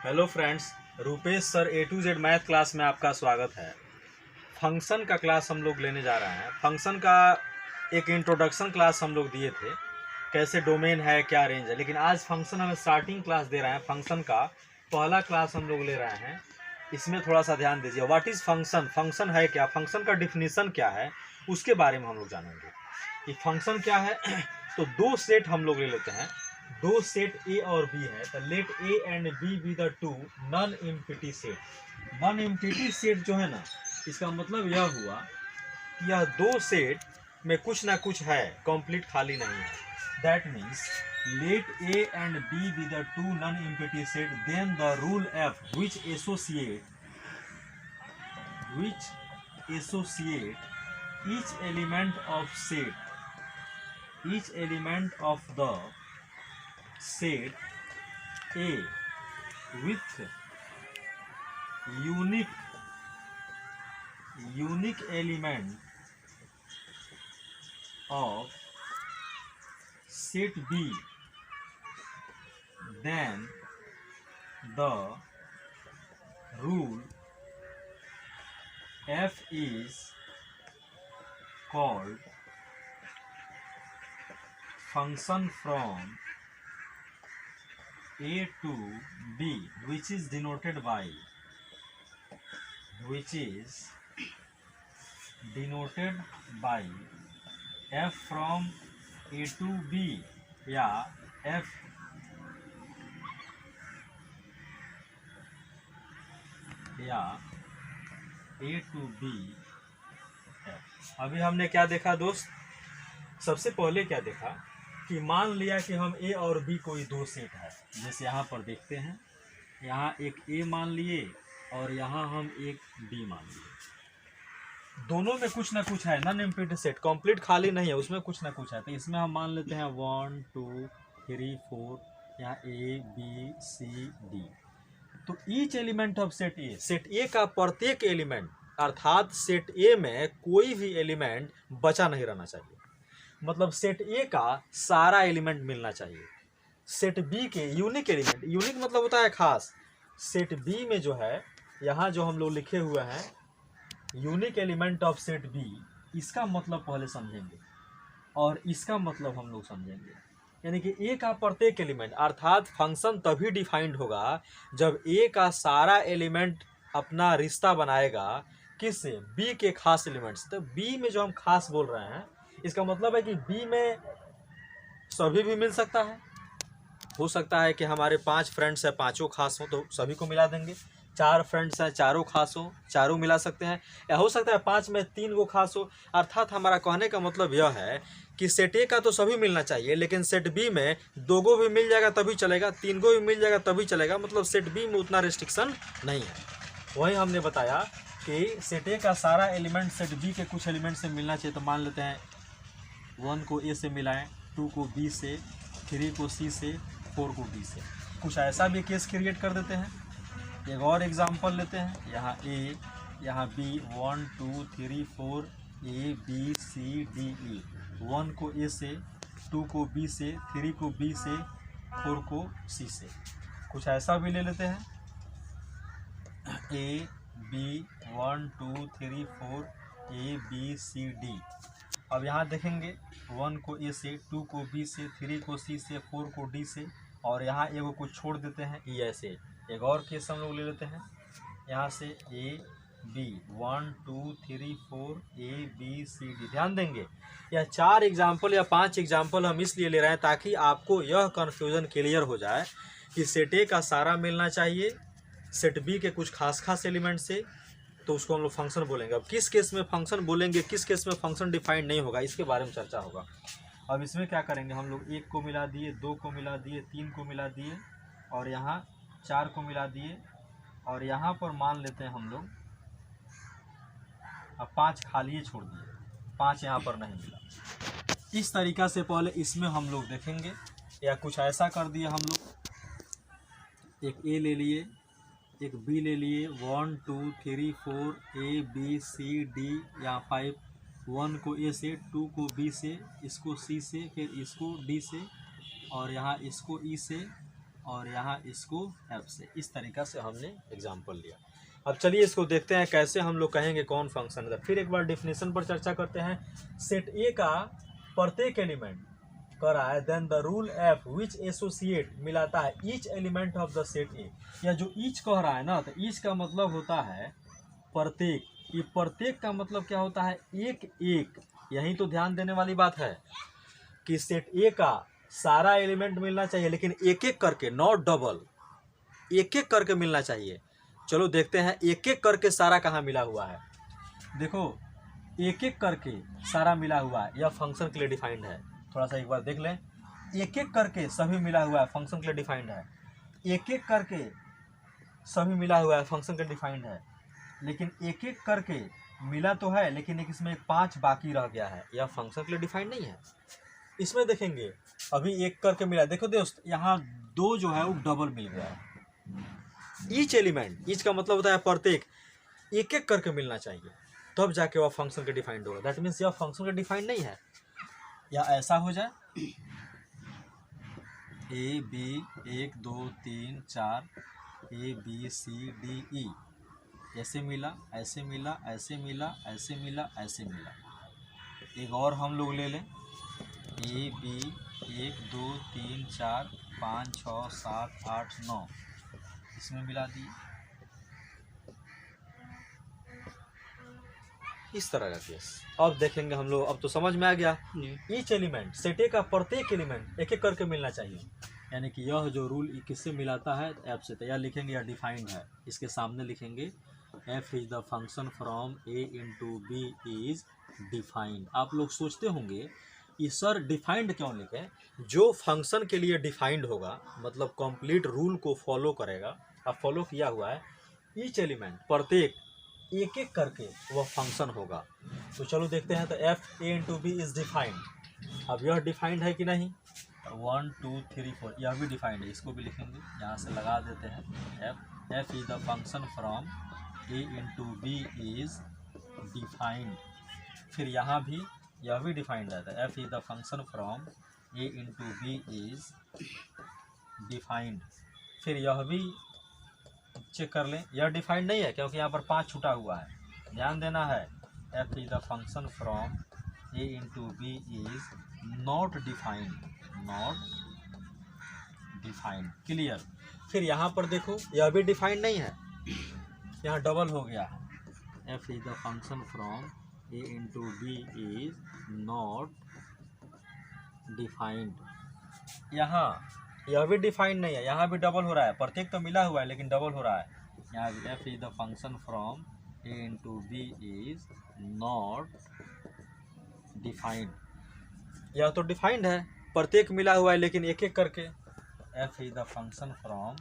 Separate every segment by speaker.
Speaker 1: Hello friends, Rupesh sir A to Z math class में आपका स्वागत है। फंक्शन का क्लास हम लोग लेने जा रहे हैं। फंक्शन का एक इंट्रोडक्शन क्लास हम लोग दिए थे, कैसे डोमेन है, क्या रेंज है, लेकिन आज फंक्शन हमें स्टार्टिंग क्लास दे रहे हैं। फंक्शन का पहला क्लास हम लोग ले रहे हैं। इसमें थोड़ा सा ध्यान दीजिए। व्हाट इज़ फंक्शन, फंक्शन है क्या, फंक्शन का डिफिनीसन क्या है, उसके बारे में हम लोग जानेंगे कि फंक्शन क्या है। तो दो सेट हम लोग ले लेते हैं, दो सेट ए और बी है, तो let A and B be the two non empty set. Non empty set जो है ना, इसका मतलब यह हुआ कि यह दो सेट में कुछ ना कुछ है, कंप्लीट खाली नहीं है। That means let A and B be the two non empty set, then the rule f which associate each element of the set A with unique element of set B, then the rule F is called function from A to B, which is denoted by F from A to B या F या A to B है। अभी हमने क्या देखा दोस्त, सबसे पहले क्या देखा कि मान लिया कि हम ए और बी कोई दो सेट है। जैसे यहाँ पर देखते हैं, यहाँ एक ए मान लिए और यहाँ हम एक बी मान लिए। दोनों में कुछ ना कुछ है, नॉन एम्प्टी सेट, कंप्लीट खाली नहीं है, उसमें कुछ ना कुछ है। तो इसमें हम मान लेते हैं 1 2 3 4, यहाँ ए बी सी डी। तो ईच एलिमेंट ऑफ सेट ए का प्रत्येक एलिमेंट, अर्थात सेट ए में कोई भी एलिमेंट बचा नहीं रहना चाहिए। मतलब सेट ए का सारा एलिमेंट मिलना चाहिए। सेट बी के यूनिक एलिमेंट, यूनिक मतलब होता है खास। सेट बी में जो है, यहाँ जो हम लोग लिखे हुए हैं unique element of set B, इसका मतलब पहले समझेंगे और इसका मतलब हम लोग समझेंगे। यानी कि ए का प्रत्येक एलिमेंट, अर्थात फंक्शन तभी डिफाइंड होगा जब ए का सारा एलिमेंट अपना रिश्ता बनाएगा किससे, बी के खास एलिमेंट से। तो बी में जो हम खास बोल रहे हैं, इसका मतलब है कि बी में सभी भी मिल सकता है। हो सकता है कि हमारे 5 फ्रेंड्स हैं, पांचों खास हों तो सभी को मिला देंगे। 4 फ्रेंड्स हैं, चारों खास हो, चारों मिला सकते हैं। या हो सकता है 5 में 3 को खास हो। अर्थात हमारा कहने का मतलब यह है कि सेट ए का तो सभी मिलना चाहिए, लेकिन सेट बी में 2 को भी मिल जाएगा तभी चलेगा, 3 को भी मिल जाएगा तभी चलेगा। मतलब सेट बी में उतना रिस्ट्रिक्शन नहीं है। वही हमने बताया कि सेट ए का सारा एलिमेंट सेट बी के कुछ एलिमेंट से मिलना चाहिए। तो मान लेते हैं 1 को ए से मिलाएं, 2 को बी से, 3 को सी से, 4 को डी से। कुछ ऐसा भी केस क्रिएट कर देते हैं। एक और एग्जांपल लेते हैं, यहाँ ए, यहाँ B, 1 2 3 4, A B C D E. 1 को ए से, 2 को बी से, 3 को बी से, 4 को सी से। कुछ ऐसा भी ले लेते हैं, A B 1 2 3 4, A B C D. अब यहाँ देखेंगे 1 को ए से, 2 को बी से, 3 को सी से, 4 को डी से, और यहाँ एगो को छोड़ देते हैं ई ऐसे। एक और केस हम लोग ले लेते हैं, यहाँ से A B 1 2 3 4, A B C D. ध्यान देंगे यह 4 एग्जाम्पल या 5 एग्जाम्पल हम इसलिए ले रहे हैं ताकि आपको यह कन्फ्यूज़न क्लियर हो जाए कि सेट ए का सारा मिलना चाहिए सेट बी के कुछ खास एलिमेंट से, तो उसको हम लोग फंक्शन बोलेंगे। अब किस केस में फंक्शन बोलेंगे, किस केस में फंक्शन डिफाइंड नहीं होगा, इसके बारे में चर्चा होगा। अब इसमें क्या करेंगे, हम लोग 1 को मिला दिए, 2 को मिला दिए, 3 को मिला दिए, और यहाँ 4 को मिला दिए, और यहाँ पर मान लेते हैं हम लोग अब 5 खाली छोड़ दिए, 5 यहाँ पर नहीं मिला। इस तरीक़ा से पहले इसमें हम लोग देखेंगे, या कुछ ऐसा कर दिए हम लोग, एक ए ले लिए, एक बी ले लिए, 1 2 3 4, ए बी सी डी या 5, 1 को ए से, 2 को बी से, इसको सी से, फिर इसको डी से, और यहाँ इसको ई से, और यहाँ इसको एफ से, इस तरीक़ा से हमने एग्जाम्पल लिया। अब चलिए इसको देखते हैं कैसे हम लोग कहेंगे कौन फंक्शन है। फिर एक बार डिफिनेशन पर चर्चा करते हैं। सेट ए का प्रत्येक एलिमेंट कर रहा है, then the rule f which associate मिलाता है each element of the set A. या जो ईच कह रहा है ना, तो ईच का मतलब होता है प्रत्येक। ये प्रत्येक का मतलब क्या होता है, एक एक। यही तो ध्यान देने वाली बात है कि सेट ए का सारा एलिमेंट मिलना चाहिए, लेकिन एक एक करके, नॉट डबल, एक एक करके मिलना चाहिए। चलो देखते हैं एक एक करके सारा कहाँ मिला हुआ है। देखो एक एक करके सारा मिला हुआ है, यह फंक्शन के लिए डिफाइंड है। थोड़ा सा एक बार देख लें, एक एक करके सभी मिला हुआ है, फंक्शन के लिए डिफाइंड है। एक एक करके सभी मिला हुआ है, फंक्शन के लिए डिफाइंड है। लेकिन एक एक करके मिला तो है, लेकिन एक इसमें 5 बाकी रह गया है, यह फंक्शन के लिए डिफाइंड नहीं है। इसमें देखेंगे अभी एक करके मिला, देखो दोस्त यहाँ 2 जो है वो डबल मिल गया है। ईच एलिमेंट, ईच का मतलब होता है प्रत्येक, एक एक करके मिलना चाहिए, तब जाके वह फंक्शन के डिफाइंड होगा। दैट मीन्स यह फंक्शन के डिफाइंड नहीं है। या ऐसा हो जाए A B 1 2 3 4 A B C D E, ऐसे मिला, ऐसे मिला, ऐसे मिला, ऐसे मिला, ऐसे मिला। एक और हम लोग ले लें, ए बी 1 2 3 4 5 6 7 8 9, इसमें मिला दिए, इस तरह का केस। अब देखेंगे हम लोग, अब तो समझ में आ गया। ईच एलिमेंट, सेट ए का प्रत्येक एलिमेंट एक एक करके मिलना चाहिए, यानी कि यह जो रूल किससे मिलाता है, एफ से। तो यह लिखेंगे, यह डिफाइंड है, इसके सामने लिखेंगे F is the function from A into B is defined. आप लोग सोचते होंगे कि सर डिफाइंड क्यों लिखें, जो फंक्शन के लिए डिफाइंड होगा, मतलब कंप्लीट रूल को फॉलो करेगा, अब फॉलो किया हुआ है, ईच एलिमेंट प्रत्येक एक एक करके वह फंक्शन होगा। तो चलो देखते हैं। तो f A into B is defined. अब यह डिफाइंड है कि नहीं, 1 2 3 4 यह भी डिफाइंड है, इसको भी लिखेंगे, यहाँ से लगा देते हैं। F is the function from A into B is defined. फिर यहाँ भी यह भी डिफाइंड रहता है, f is the function from A into B is defined. फिर यह भी चेक कर लें, यह डिफाइंड नहीं है क्योंकि यहाँ पर 5 छूटा हुआ है, ध्यान देना है। F is the function from A into B is not defined, not defined, clear. फिर यहाँ पर देखो यह भी डिफाइंड नहीं है, यहाँ डबल हो गया है। F is the function from A into B is not defined. यहाँ यह भी डिफाइंड नहीं है, यहाँ भी डबल हो रहा है, प्रत्येक तो मिला हुआ है लेकिन डबल हो रहा है। यहाँ F is the function from A into B is not defined. यह तो डिफाइंड है, प्रत्येक मिला हुआ है लेकिन एक एक करके। F is the function from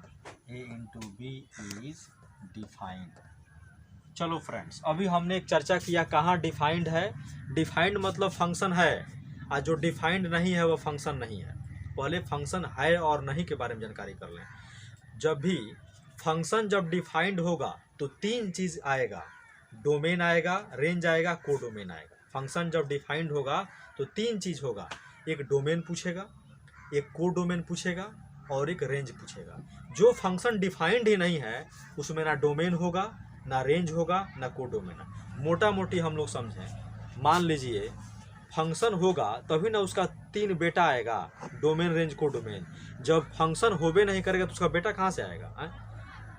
Speaker 1: A into B is defined. चलो फ्रेंड्स, अभी हमने एक चर्चा किया कहाँ डिफाइंड है। डिफाइंड मतलब फंक्शन है, और जो डिफाइंड नहीं है वह फंक्शन नहीं है। पहले फंक्शन है और नहीं के बारे में जानकारी कर लें। जब भी फंक्शन जब डिफाइंड होगा तो 3 चीज़ आएगा, डोमेन आएगा, रेंज आएगा, कोडोमेन आएगा। फंक्शन जब डिफाइंड होगा तो 3 चीज़ होगा, एक डोमेन पूछेगा, एक कोडोमेन पूछेगा और एक रेंज पूछेगा। जो फंक्शन डिफाइंड ही नहीं है उसमें ना डोमेन होगा, ना रेंज होगा, ना कोडोमेन। मोटा मोटी हम लोग समझें, मान लीजिए फंक्शन होगा तभी ना उसका 3 बेटा आएगा, डोमेन, रेंज, कोडोमेन। जब फंक्शन होबे नहीं करेगा तो उसका बेटा कहाँ से आएगा?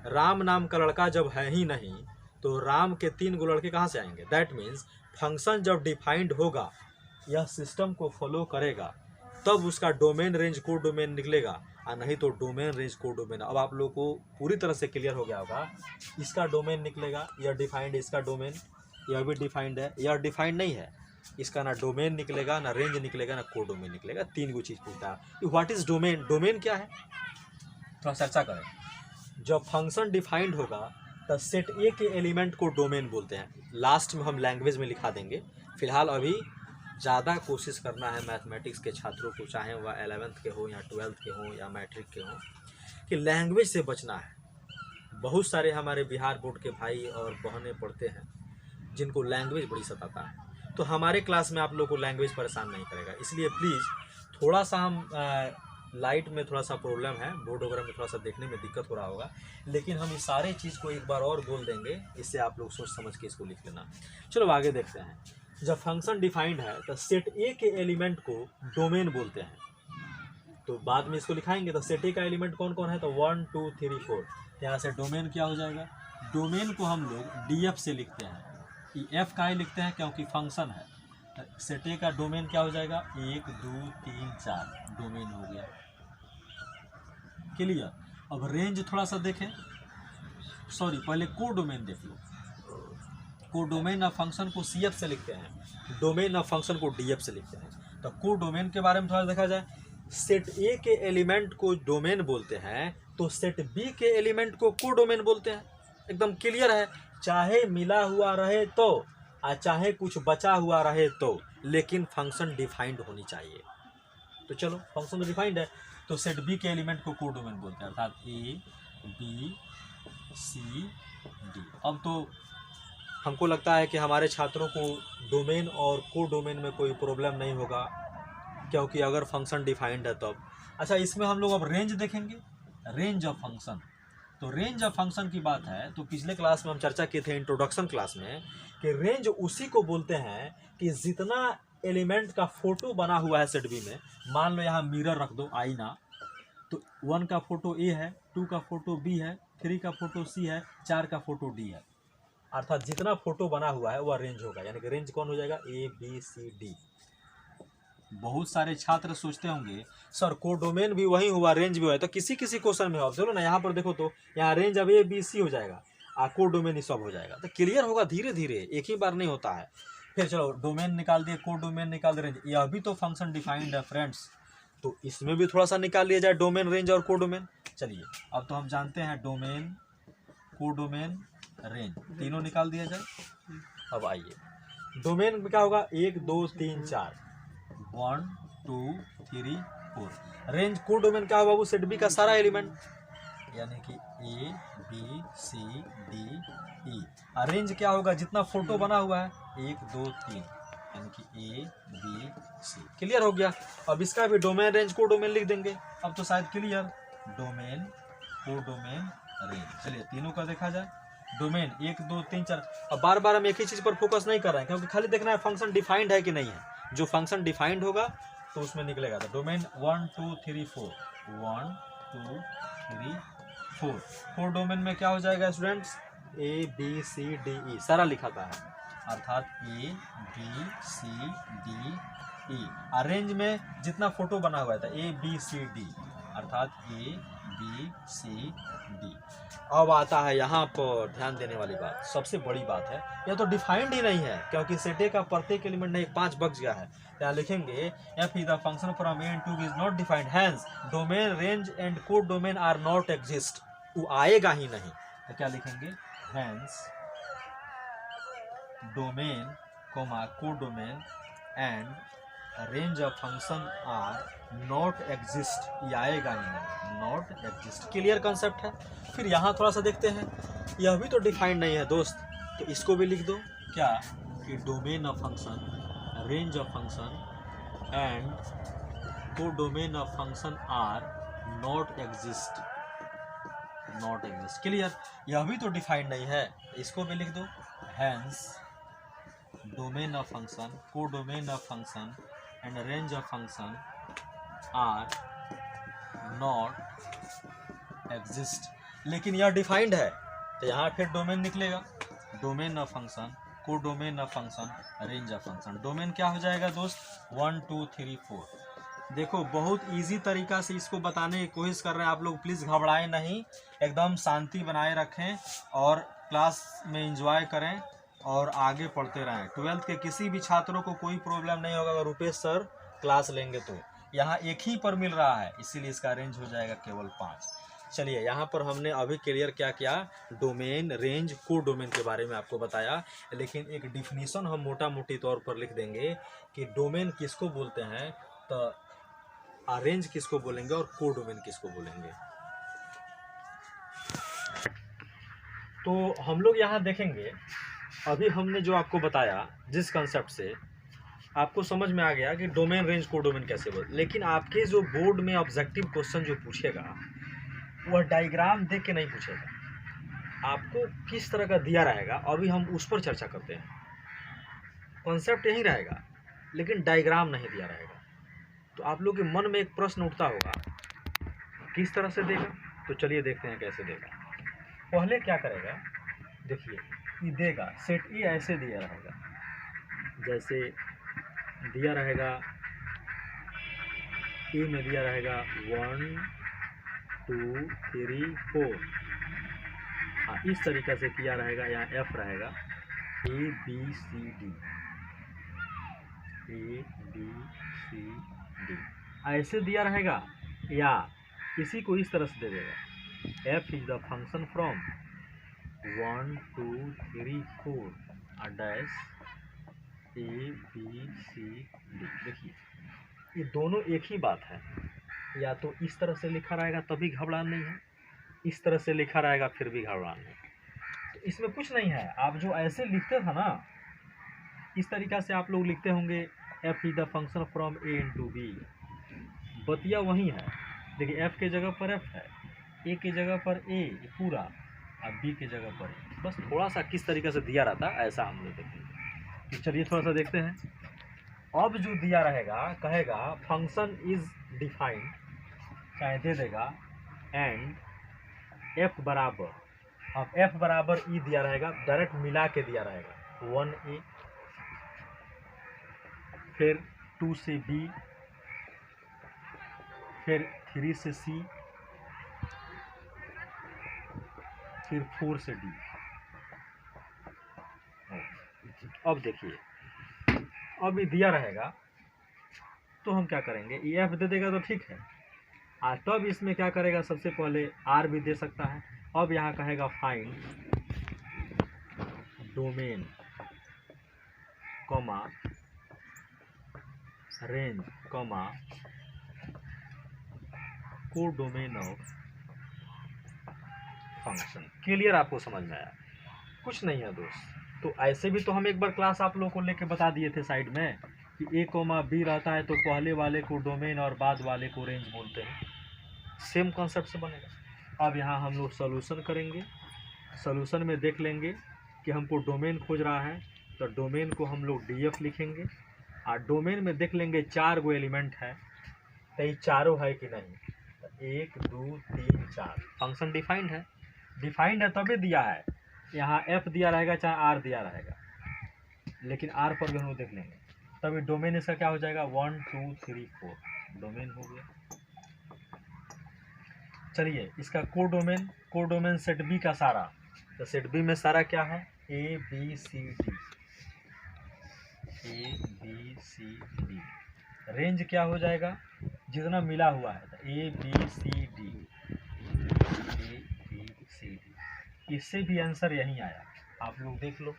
Speaker 1: राम नाम का लड़का जब है ही नहीं तो राम के 3 गो लड़के कहाँ से आएंगे? दैट मीन्स फंक्शन जब डिफाइंड होगा, यह सिस्टम को फॉलो करेगा, तब उसका डोमेन, रेंज, कोडोमेन निकलेगा, और नहीं तो डोमेन, रेंज, कोडोमेन। अब आप लोग को पूरी तरह से क्लियर हो गया होगा। इसका डोमेन निकलेगा, यह डिफाइंड है, इसका डोमेन, यह भी डिफाइंड है, यह डिफाइंड नहीं है, इसका ना डोमेन निकलेगा, ना रेंज निकलेगा, ना कोडोमेन निकलेगा। 3 गो चीज़ पूछता है। What is domain? डोमेन क्या है, थोड़ा चर्चा करें। जब फंक्शन डिफाइंड होगा तब सेट ए के एलिमेंट को डोमेन बोलते हैं। लास्ट में हम लैंग्वेज में लिखा देंगे। फिलहाल अभी ज़्यादा कोशिश करना है मैथमेटिक्स के छात्रों को, चाहे वह 11th के हो या 12th के हो या मैट्रिक के हो, कि लैंग्वेज से बचना है। बहुत सारे हमारे बिहार बोर्ड के भाई और बहनें पढ़ते हैं जिनको लैंग्वेज बड़ी सताता है, तो हमारे क्लास में आप लोग को लैंग्वेज परेशान नहीं करेगा। इसलिए प्लीज़ थोड़ा सा हम लाइट में थोड़ा सा प्रॉब्लम है, बोर्ड वगैरह में थोड़ा सा देखने में दिक्कत हो रहा होगा, लेकिन हम इस सारे चीज़ को एक बार और बोल देंगे, इससे आप लोग सोच समझ के इसको लिख लेना। चलो आगे देखते हैं। जब फंक्शन डिफाइंड है तो सेट ए के एलिमेंट को डोमेन बोलते हैं। तो बाद में इसको लिखाएंगे तो सेट ए का एलिमेंट कौन कौन है, तो 1 2 3 4। यहाँ से डोमेन क्या हो जाएगा, डोमेन को हम लोग डी एफ से लिखते हैं। एफ का ही लिखते हैं क्योंकि फंक्शन है। सेट ए का डोमेन क्या हो जाएगा, 1 2 3 4 डोमेन हो गया। क्लियर। अब रेंज थोड़ा सा देखें, सॉरी पहले को डोमेन देख लो। को डोमेन ऑफ फंक्शन को सी एफ से लिखते हैं, डोमेन ऑफ फंक्शन को डी एफ से लिखते हैं। तो को डोमेन के बारे में थोड़ा देखा जाए, सेट ए के एलिमेंट को डोमेन बोलते हैं तो सेट बी के एलिमेंट को को डोमेन बोलते हैं। एकदम क्लियर है, चाहे मिला हुआ रहे तो चाहे कुछ बचा हुआ रहे तो, लेकिन फंक्शन डिफाइंड होनी चाहिए। तो चलो फंक्शन तो डिफाइंड है, तो सेट बी के एलिमेंट को को डोमेन बोलते हैं, अर्थात ए बी सी डी। अब तो हमको लगता है कि हमारे छात्रों को डोमेन और को डोमेन में कोई प्रॉब्लम नहीं होगा, क्योंकि अगर फंक्शन डिफाइंड है तब। अच्छा, इसमें हम लोग अब रेंज देखेंगे, रेंज ऑफ फंक्शन। तो रेंज ऑफ फंक्शन की बात है तो पिछले क्लास में हम चर्चा किए थे इंट्रोडक्शन क्लास में कि रेंज उसी को बोलते हैं कि जितना एलिमेंट का फोटो बना हुआ है सेट बी में, मान लो यहाँ मिरर रख दो, आईना, तो 1 का फोटो ए है, 2 का फोटो बी है, 3 का फोटो सी है, 4 का फोटो डी है, अर्थात जितना फोटो बना हुआ है वह रेंज होगा। यानी कि रेंज कौन हो जाएगा, ए बी सी डी। बहुत सारे छात्र सोचते होंगे सर को डोमेन भी वही हुआ, रेंज भी हुआ है, तो किसी किसी क्वेश्चन में हो, चलो ना यहाँ पर देखो तो यहाँ रेंज अब ए बी सी हो जाएगा, को डोमेन ही सब हो जाएगा। तो क्लियर होगा धीरे धीरे, एक ही बार नहीं होता है। फिर चलो डोमेन निकाल दिए, को डोमेन निकाल दे, रेंज, यह भी तो फंक्शन डिफाइंड है फ्रेंड्स, तो इसमें भी थोड़ा सा निकाल लिया जाए डोमेन, रेंज और को डोमेन। चलिए अब तो हम जानते हैं डोमेन, को डोमेन, रेंज, तीनों निकाल दिया जाए। अब आइए डोमेन में क्या होगा, 1 2 3 4, 1 2 3 4। रेंज को डोमेन क्या होगा बाबू, सेट बी का सारा एलिमेंट, यानी कि ए बी सी डी ई। और रेंज क्या होगा, जितना फोटो बना हुआ है, 1 2 3, यानी कि ए बी सी। क्लियर हो गया। अब इसका भी डोमेन रेंज को डोमेन लिख देंगे। अब तो शायद क्लियर, डोमेन को डोमेन रेंज। चलिए तीनों का देखा जाए, डोमेन 1 2 3 4। अब बार बार हम एक ही चीज़ पर फोकस नहीं कर रहे हैं, क्योंकि खाली देखना है फंक्शन डिफाइंड है कि नहीं है। जो फंक्शन डिफाइंड होगा तो उसमें निकलेगा। तो डोमेन 1 2 3 4, 1 2 3 4। फोर डोमेन में क्या हो जाएगा students, A B C D E, सारा लिखा था है, अर्थात ए बी सी डी ई। और रेंज में जितना फोटो बना हुआ था, ए बी सी डी, अर्थात ए बी सी डी। अब आता है यहाँ पर ध्यान देने वाली बात, सबसे बड़ी बात है, यह तो डिफाइंड ही नहीं है, क्योंकि सेट ए का प्रत्येक एलिमेंट नहीं 5 बच गया है। यहाँ लिखेंगे F is the function from A and to is not defined, hence domain range and codomain are not exist. वो आएगा ही नहीं, तो क्या लिखेंगे, hence domain comma codomain and range of function are not exist. ये आएगा ही नहीं, नॉट एग्जिस्ट। क्लियर कॉन्सेप्ट है। फिर यहाँ थोड़ा सा देखते हैं, यह भी तो डिफाइंड नहीं है दोस्त, तो इसको भी लिख दो क्या, कि domain of function, range of function and codomain of function are not exist, not exist. Clear. यह भी तो डिफाइंड नहीं है, इसको भी लिख दो, hence domain of function, codomain of function and range of function are not exist. लेकिन यह डिफाइंड है, तो यहाँ फिर डोमेन निकलेगा, domain of function, codomain of function, range of function. Domain क्या हो जाएगा दोस्त, 1 2 3 4। देखो बहुत इजी तरीका से इसको बताने की कोशिश कर रहे हैं आप लोग, प्लीज़ घबराएं नहीं, एकदम शांति बनाए रखें और क्लास में एंजॉय करें और आगे पढ़ते रहें। 12th के किसी भी छात्रों को कोई प्रॉब्लम नहीं होगा अगर रुपेश सर क्लास लेंगे तो। यहाँ एक ही पर मिल रहा है, इसीलिए इसका रेंज हो जाएगा केवल 5। चलिए यहाँ पर हमने अभी क्लियर क्या किया, डोमेन, रेंज, को डोमेन के बारे में आपको बताया, लेकिन एक डिफिनीशन हम मोटा मोटी तौर पर लिख देंगे कि डोमेन किसको बोलते हैं, तो रेंज किसको बोलेंगे और को डोमेन किसको बोलेंगे। तो हम लोग यहाँ देखेंगे, अभी हमने जो आपको बताया जिस कंसेप्ट से, आपको समझ में आ गया कि डोमेन रेंज को डोमेन कैसे बोलते। लेकिन आपके जो बोर्ड में ऑब्जेक्टिव क्वेश्चन जो पूछेगा वह डायग्राम देख के नहीं पूछेगा, आपको किस तरह का दिया रहेगा अभी हम उस पर चर्चा करते हैं। कॉन्सेप्ट यही रहेगा लेकिन डायग्राम नहीं दिया रहेगा। तो आप लोग के मन में एक प्रश्न उठता होगा किस तरह से देगा, तो चलिए देखते हैं कैसे देगा। पहले क्या करेगा, देखिए ये देगा सेट ई ऐसे दिया रहेगा, जैसे दिया रहेगा ए में दिया रहेगा 1 2 3 4। हाँ, इस तरीक़ा से किया रहेगा। यहाँ एफ रहेगा A B C D, A B C D ऐसे दिया रहेगा, या इसी को इस तरह से दे देगा F is the function from 1 2 3 4 dash A B C D. देखिए ये दोनों एक ही बात है, या तो इस तरह से लिखा रहेगा तभी घबरान नहीं है, इस तरह से लिखा रहेगा फिर भी घबरान नहीं। तो इसमें कुछ नहीं है, आप जो ऐसे लिखते था ना इस तरीक़ा से आप लोग लिखते होंगे F is the function from A into B, बतिया वही है। देखिए एफ के जगह पर एफ है, ए के जगह पर ए पूरा, और बी के जगह पर ए, बस थोड़ा सा किस तरीक़े से दिया रहता ऐसा हम लोग देखेंगे। तो चलिए थोड़ा सा देखते हैं। अब जो दिया रहेगा कहेगा फंक्शन इज डिफाइंड, चाहे दे देगा एंड एफ बराबर, अब एफ बराबर ई दिया रहेगा, डायरेक्ट मिला के दिया रहेगा 1a, फिर 2 से b, फिर 3 से c, फिर 4 से d। अब देखिए अब ये दिया रहेगा तो हम क्या करेंगे, ये एफ दे देगा तो ठीक है, और तब इसमें क्या करेगा, सबसे पहले आर भी दे सकता है। अब यहाँ कहेगा find domain comma range comma को डोमेन ऑफ फंक्शन। क्लियर, आपको समझ में आया? कुछ नहीं है दोस्त। तो ऐसे भी तो हम एक बार क्लास आप लोगों को लेके बता दिए थे साइड में कि ए कोमा बी रहता है तो पहले वाले को डोमेन और बाद वाले को रेंज बोलते हैं। सेम कॉन्सेप्ट से बनेगा। अब यहाँ हम लोग सॉल्यूशन करेंगे, सॉल्यूशन में देख लेंगे कि हमको डोमेन खोज रहा है तो डोमेन को हम लोग डीएफ लिखेंगे, और डोमेन में देख लेंगे 4 गो एलिमेंट है तो ये चारों है कि नहीं, तो 1 2 3 4 फंक्शन डिफाइंड है तभी दिया है। यहाँ एफ दिया रहेगा चाहे आर दिया रहेगा, लेकिन आर पर भी हम लोग देख लेंगे, तभी डोमेन इसका क्या हो जाएगा 1 2 3 4 डोमेन हो गया। चलिए इसका को डोमेन सेट बी का सारा, तो सेट बी में सारा क्या है A B C D, range क्या हो जाएगा जितना मिला हुआ है, तो ए बी सी डी, इससे भी आंसर यही आया। आप लोग देख लो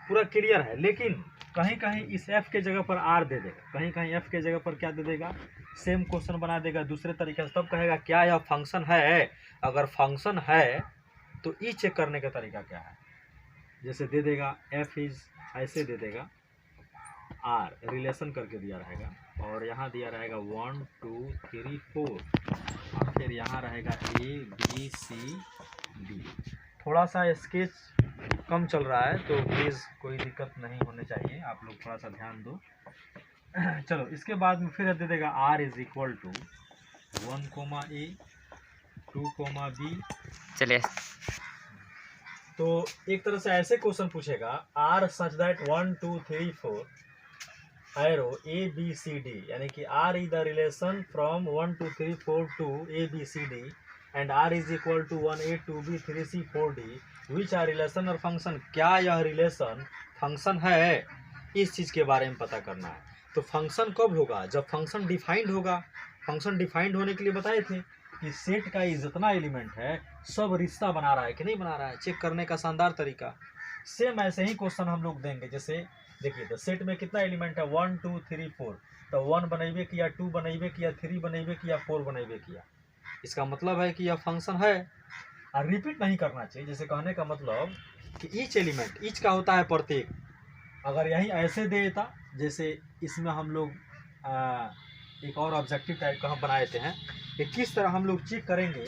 Speaker 1: पूरा क्लियर है। लेकिन कहीं कहीं इस एफ के जगह पर आर दे देगा, कहीं कहीं एफ के जगह पर क्या दे देगा, सेम क्वेश्चन बना देगा दूसरे तरीके से, तब कहेगा क्या यह फंक्शन है। अगर फंक्शन है तो ई चेक करने का तरीका क्या है, जैसे दे देगा एफ इज ऐसे दे देगा, आर रिलेशन करके दिया रहेगा, और यहाँ दिया रहेगा 1 2 3 4, और फिर यहाँ रहेगा ए बी सी डी। थोड़ा सा स्केच कम चल रहा है तो प्लीज़ कोई दिक्कत नहीं होने चाहिए, आप लोग थोड़ा सा ध्यान दो। चलो इसके बाद में फिर दे देगा r is equal to 1 comma A 2 comma B.
Speaker 2: चलिए
Speaker 1: तो एक तरह से ऐसे क्वेश्चन पूछेगा r such that 1 2 3 4 arrow A B C D, यानी कि r is the relation from 1 2 3 4 to A B C D and r is equal to 1a 2b 3c 4d which are relation और function. क्या यह relation function है, इस चीज़ के बारे में पता करना है। तो फंक्शन कब होगा, जब फंक्शन डिफाइंड होगा। फंक्शन डिफाइंड होने के लिए बताए थे कि सेट का ये जितना एलिमेंट है सब रिश्ता बना रहा है कि नहीं बना रहा है, चेक करने का शानदार तरीका। सेम ऐसे ही क्वेश्चन हम लोग देंगे। जैसे देखिए तो सेट में कितना एलिमेंट है 1 2 3 4, तो 1 बनेबे किया, 2 बनेबे किया, 3 बनेबे किया, 4 बनेबे किया। इसका मतलब है कि यह फंक्शन है, और रिपीट नहीं करना चाहिए। जैसे कहने का मतलब कि ईच एलिमेंट, ईच का होता है प्रत्येक, अगर यही ऐसे दे देता जैसे इसमें हम लोग एक और ऑब्जेक्टिव टाइप का हम बना देते हैं कि किस तरह हम लोग चेक करेंगे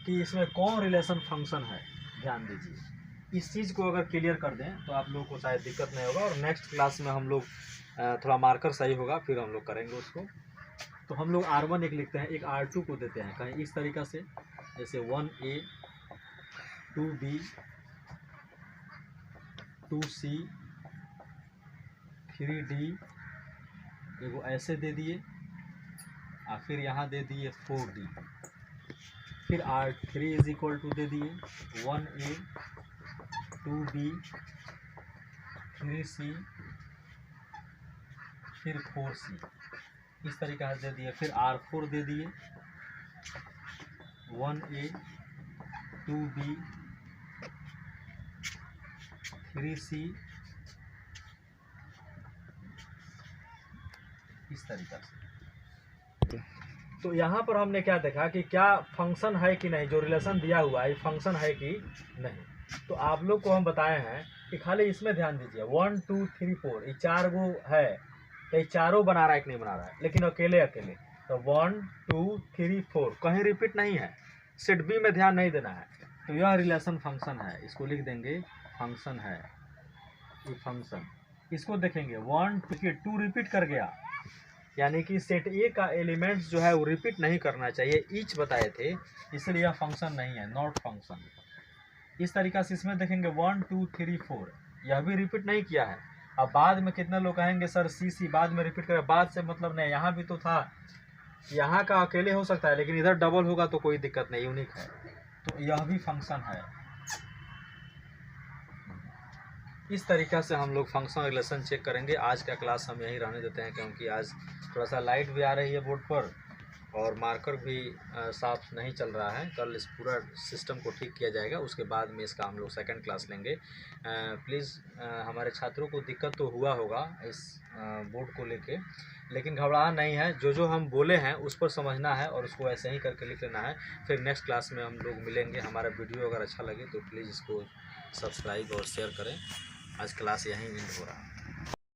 Speaker 1: कि इसमें कौन रिलेशन फंक्शन है। ध्यान दीजिए, इस चीज़ को अगर क्लियर कर दें तो आप लोगों को शायद दिक्कत नहीं होगा, और नेक्स्ट क्लास में हम लोग थोड़ा मार्कर सही होगा फिर हम लोग करेंगे उसको। तो हम लोग R1 एक लिखते हैं, एक R2 को देते हैं कहीं इस तरीक़ा से, जैसे 1A 2B 2C 3D, एगो ऐसे दे दिए, और फिर यहाँ दे दिए 4D, फिर R3 इज इक्वल टू दे दिए 1A 2B 3C फिर 4C, इस तरीक़ा से दे दिए। फिर R4 दे दिए 1A 2B 3C, इस तरीक़ा से। तो यहाँ पर हमने क्या देखा कि क्या फंक्शन है कि नहीं, जो रिलेशन दिया हुआ है फंक्शन है कि नहीं। तो आप लोग को हम बताए हैं कि खाली इसमें ध्यान दीजिए, 1 2 3 4 ये 4 गो है, तो ये चारों बना रहा है कि नहीं बना रहा है, लेकिन अकेले अकेले। तो 1 2 3 4 कहीं रिपीट नहीं है, सेट बी में ध्यान नहीं देना है। तो यह रिलेशन फंक्शन है, इसको लिख देंगे फंक्शन है, ये फंक्शन। इसको देखेंगे 1 2 रिपीट कर गया, यानी कि सेट ए का एलिमेंट्स जो है वो रिपीट नहीं करना चाहिए, ईच बताए थे, इसलिए यह फंक्शन नहीं है, नॉट फंक्शन। इस तरीक़ा से इसमें देखेंगे 1 2 3 4, यह भी रिपीट नहीं किया है। अब बाद में कितने लोग कहेंगे सर सी बाद में रिपीट करें, बाद से मतलब नहीं, यहाँ भी तो था, यहाँ का अकेले हो सकता है लेकिन इधर डबल होगा तो कोई दिक्कत नहीं, यूनिक है। तो यह भी फंक्शन है। इस तरीक़ा से हम लोग फंक्शन रिलेशन चेक करेंगे। आज का क्लास हम यहीं रहने देते हैं, क्योंकि आज थोड़ा सा लाइट भी आ रही है बोर्ड पर और मार्कर भी साफ नहीं चल रहा है। कल इस पूरा सिस्टम को ठीक किया जाएगा, उसके बाद में इसका हम लोग सेकंड क्लास लेंगे। प्लीज़ हमारे छात्रों को दिक्कत तो हुआ होगा इस बोर्ड को लेके, लेकिन घबराना नहीं है, जो जो हम बोले हैं उस पर समझना है और उसको ऐसे ही करके लिख लेना है। फिर नेक्स्ट क्लास में हम लोग मिलेंगे। हमारा वीडियो अगर अच्छा लगे तो प्लीज़ इसको सब्सक्राइब और शेयर करें। आज क्लास यहीं एंड हो रहा है।